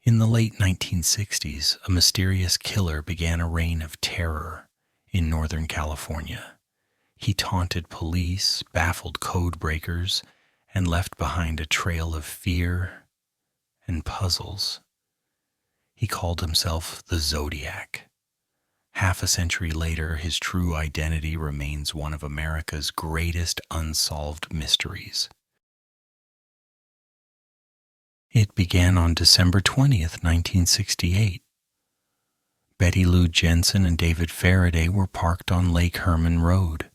In the late 1960s, a mysterious killer began a reign of terror in Northern California. He taunted police, baffled code breakers, and left behind a trail of fear and puzzles. He called himself the Zodiac. Half a century later, his true identity remains one of America's greatest unsolved mysteries. It began on December 20th, 1968. Betty Lou Jensen and David Faraday were parked on Lake Herman Road.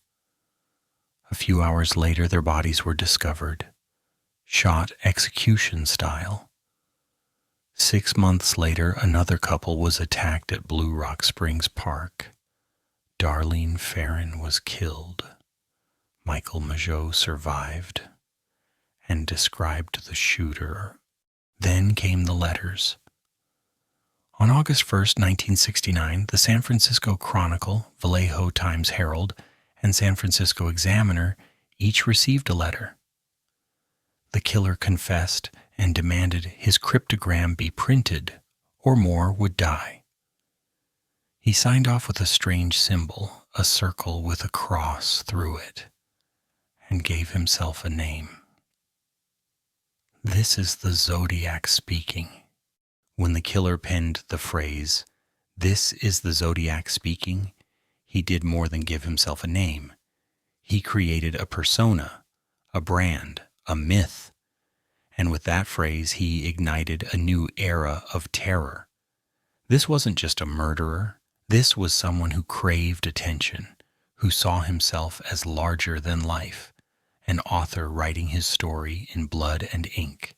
A few hours later, their bodies were discovered, shot execution style. 6 months later, another couple was attacked at Blue Rock Springs Park. Darlene Ferrin was killed. Michael Mageau survived and described the shooter. Then came the letters. On August 1st, 1969, the San Francisco Chronicle, Vallejo Times-Herald, and San Francisco Examiner each received a letter. The killer confessed and demanded his cryptogram be printed, or more would die. He signed off with a strange symbol, a circle with a cross through it, and gave himself a name. This is the Zodiac speaking. When the killer penned the phrase, "This is the Zodiac speaking," he did more than give himself a name. He created a persona, a brand, a myth. And with that phrase, he ignited a new era of terror. This wasn't just a murderer. This was someone who craved attention, who saw himself as larger than life, an author writing his story in blood and ink.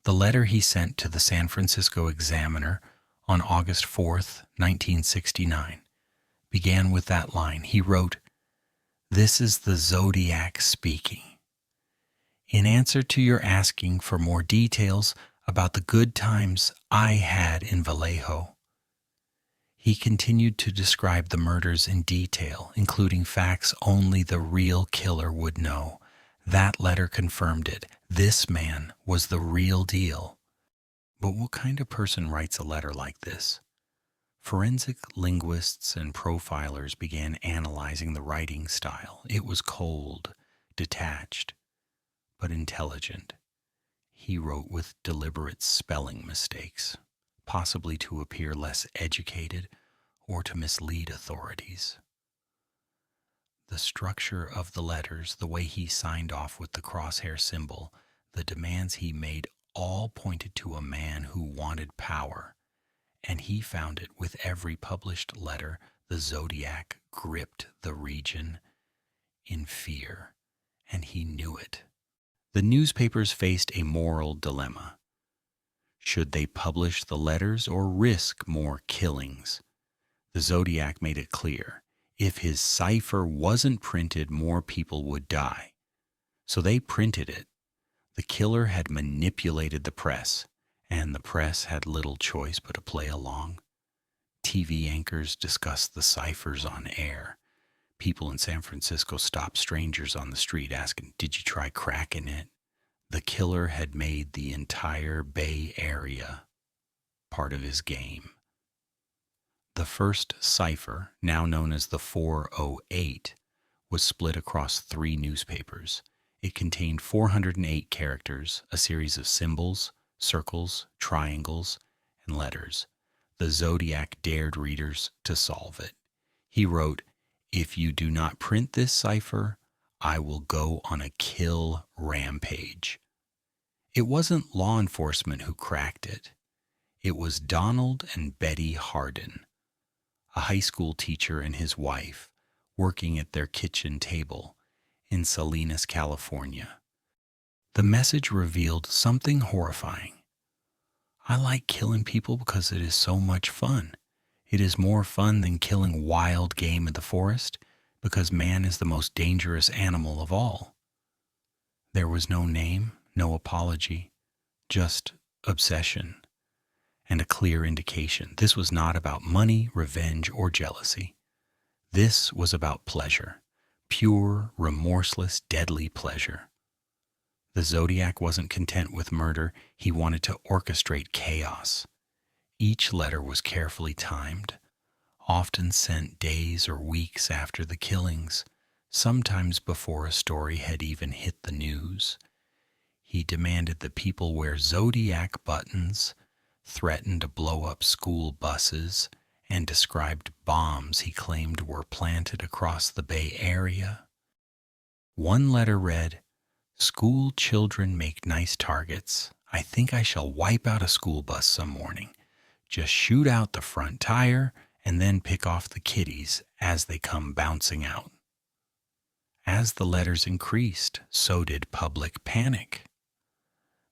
The letter he sent to the San Francisco Examiner on August 4th, 1969, began with that line. He wrote, "This is the Zodiac speaking. In answer to your asking for more details about the good times I had in Vallejo." He continued to describe the murders in detail, including facts only the real killer would know. That letter confirmed it. This man was the real deal. But what kind of person writes a letter like this? Forensic linguists and profilers began analyzing the writing style. It was cold, detached, but intelligent. He wrote with deliberate spelling mistakes, possibly to appear less educated or to mislead authorities. The structure of the letters, the way he signed off with the crosshair symbol, the demands he made, all pointed to a man who wanted power, and he found it with every published letter. The Zodiac gripped the region in fear, and he knew it. The newspapers faced a moral dilemma. Should they publish the letters or risk more killings? The Zodiac made it clear. If his cipher wasn't printed, more people would die. So they printed it. The killer had manipulated the press, and the press had little choice but to play along. TV anchors discussed the ciphers on air. People in San Francisco stopped strangers on the street asking, "Did you try cracking it?" The killer had made the entire Bay Area part of his game. The first cipher, now known as the 408, was split across 3 newspapers. It contained 408 characters, a series of symbols, circles, triangles, and letters. The Zodiac dared readers to solve it. He wrote, "If you do not print this cipher, I will go on a kill rampage." It wasn't law enforcement who cracked it. It was Donald and Betty Hardin, a high school teacher and his wife, working at their kitchen table in Salinas, California. The message revealed something horrifying. "I like killing people because it is so much fun. It is more fun than killing wild game in the forest because man is the most dangerous animal of all." There was no name, no apology, just obsession, and a clear indication. This was not about money, revenge, or jealousy. This was about pleasure, pure, remorseless, deadly pleasure. The Zodiac wasn't content with murder, he wanted to orchestrate chaos. Each letter was carefully timed, often sent days or weeks after the killings, sometimes before a story had even hit the news. He demanded that people wear Zodiac buttons, threatened to blow up school buses, and described bombs he claimed were planted across the Bay Area. One letter read, "School children make nice targets. I think I shall wipe out a school bus some morning. Just shoot out the front tire and then pick off the kiddies as they come bouncing out." As the letters increased, so did public panic.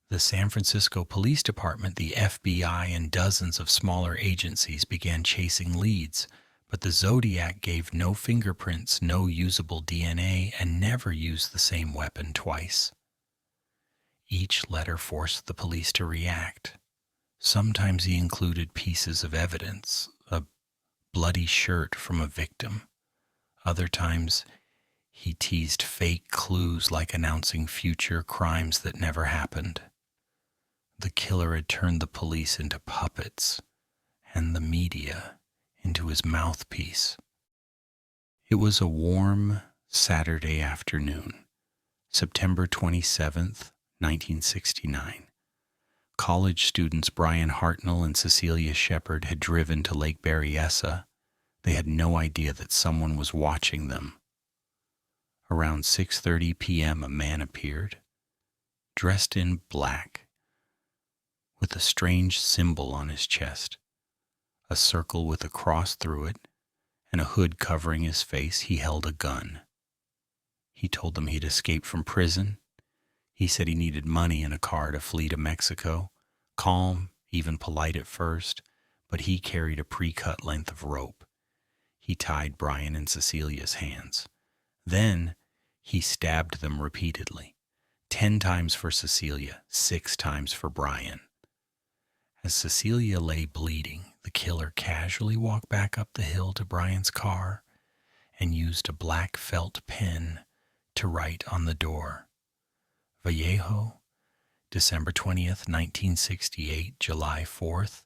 The San Francisco Police Department, the FBI, and dozens of smaller agencies began chasing leads, but the Zodiac gave no fingerprints, no usable DNA, and never used the same weapon twice. Each letter forced the police to react. Sometimes he included pieces of evidence, a bloody shirt from a victim. Other times, he teased fake clues like announcing future crimes that never happened. The killer had turned the police into puppets and the media into his mouthpiece. It was a warm Saturday afternoon, September 27th, 1969. College students Brian Hartnell and Cecilia Shepard had driven to Lake Berryessa. They had no idea that someone was watching them. Around 6:30 p.m., a man appeared, dressed in black, with a strange symbol on his chest, a circle with a cross through it, and a hood covering his face. He held a gun. He told them he'd escaped from prison. He said he needed money and a car to flee to Mexico. Calm, even polite at first, but he carried a pre-cut length of rope. He tied Brian and Cecilia's hands. Then he stabbed them repeatedly, 10 times for Cecilia, 6 times for Brian. As Cecilia lay bleeding, the killer casually walked back up the hill to Brian's car and used a black felt pen to write on the door, "Vallejo, December 20th, 1968, July 4th,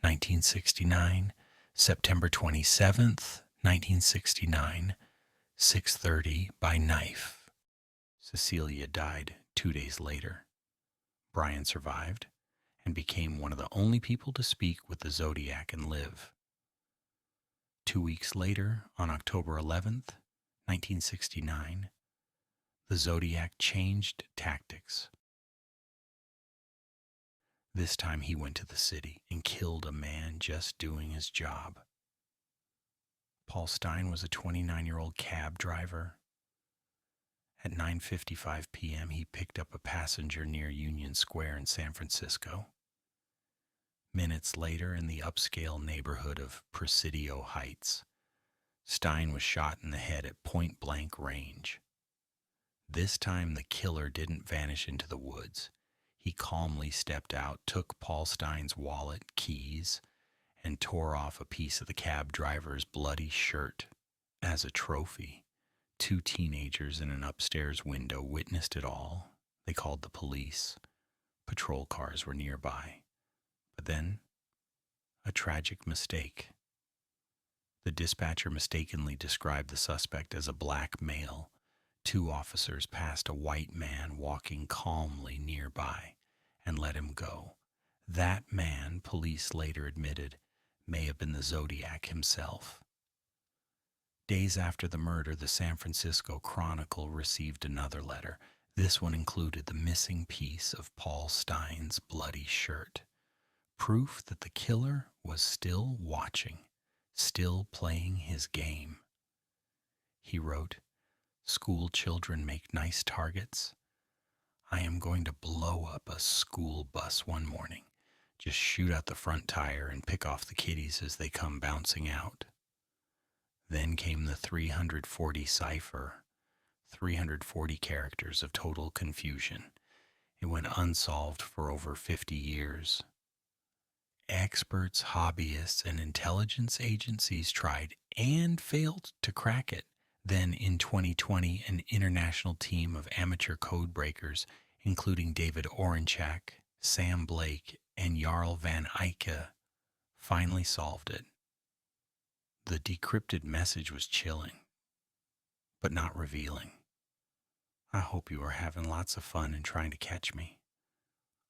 1969, September 27th, 1969, 6:30 by knife." Cecilia died 2 days later. Brian survived and became one of the only people to speak with the Zodiac and live. 2 weeks later, on October 11th, 1969, the Zodiac changed tactics. This time he went to the city and killed a man just doing his job. Paul Stine was a 29-year-old cab driver. At 9:55 p.m., he picked up a passenger near Union Square in San Francisco. Minutes later, in the upscale neighborhood of Presidio Heights, Stine was shot in the head at point-blank range. This time, the killer didn't vanish into the woods. He calmly stepped out, took Paul Stine's wallet, keys, and tore off a piece of the cab driver's bloody shirt. As a trophy, 2 teenagers in an upstairs window witnessed it all. They called the police. Patrol cars were nearby. But then, a tragic mistake. The dispatcher mistakenly described the suspect as a black male. 2 officers passed a white man walking calmly nearby and let him go. That man, police later admitted, may have been the Zodiac himself. Days after the murder, the San Francisco Chronicle received another letter. This one included the missing piece of Paul Stine's bloody shirt. Proof that the killer was still watching, still playing his game. He wrote, "School children make nice targets. I am going to blow up a school bus one morning. Just shoot out the front tire and pick off the kiddies as they come bouncing out." Then came the 340 cipher, 340 characters of total confusion. It went unsolved for over 50 years. Experts, hobbyists, and intelligence agencies tried and failed to crack it. Then in 2020, an international team of amateur code breakers, including David Orenchak, Sam Blake, and Jarl Van Eyck, finally solved it. The decrypted message was chilling, but not revealing. I hope you are having lots of fun in trying to catch me.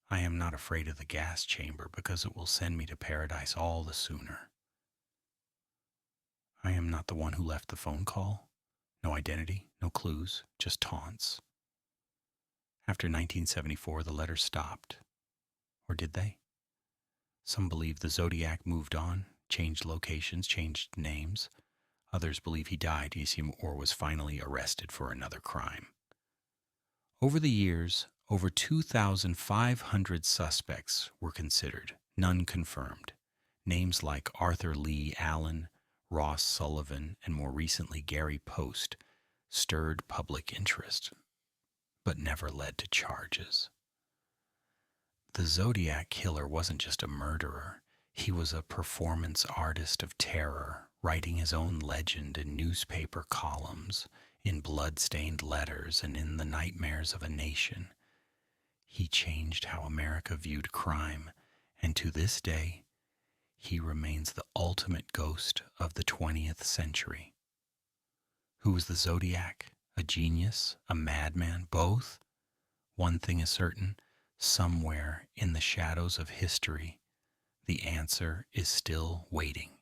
I am not afraid of the gas chamber because it will send me to paradise all the sooner. I am not the one who left the phone call. No identity, no clues, just taunts. After 1974, the letters stopped. Or did they? Some believe the Zodiac moved on, changed locations, changed names. Others believe he died or was finally arrested for another crime. Over the years, over 2,500 suspects were considered, none confirmed. Names like Arthur Lee Allen, Ross Sullivan, and more recently Gary Post stirred public interest, but never led to charges. The Zodiac Killer wasn't just a murderer. He was a performance artist of terror, writing his own legend in newspaper columns, in blood-stained letters, and in the nightmares of a nation. He changed how America viewed crime, and to this day, he remains the ultimate ghost of the 20th century. Who was the Zodiac? A genius? A madman? Both? One thing is certain, somewhere in the shadows of history, the answer is still waiting.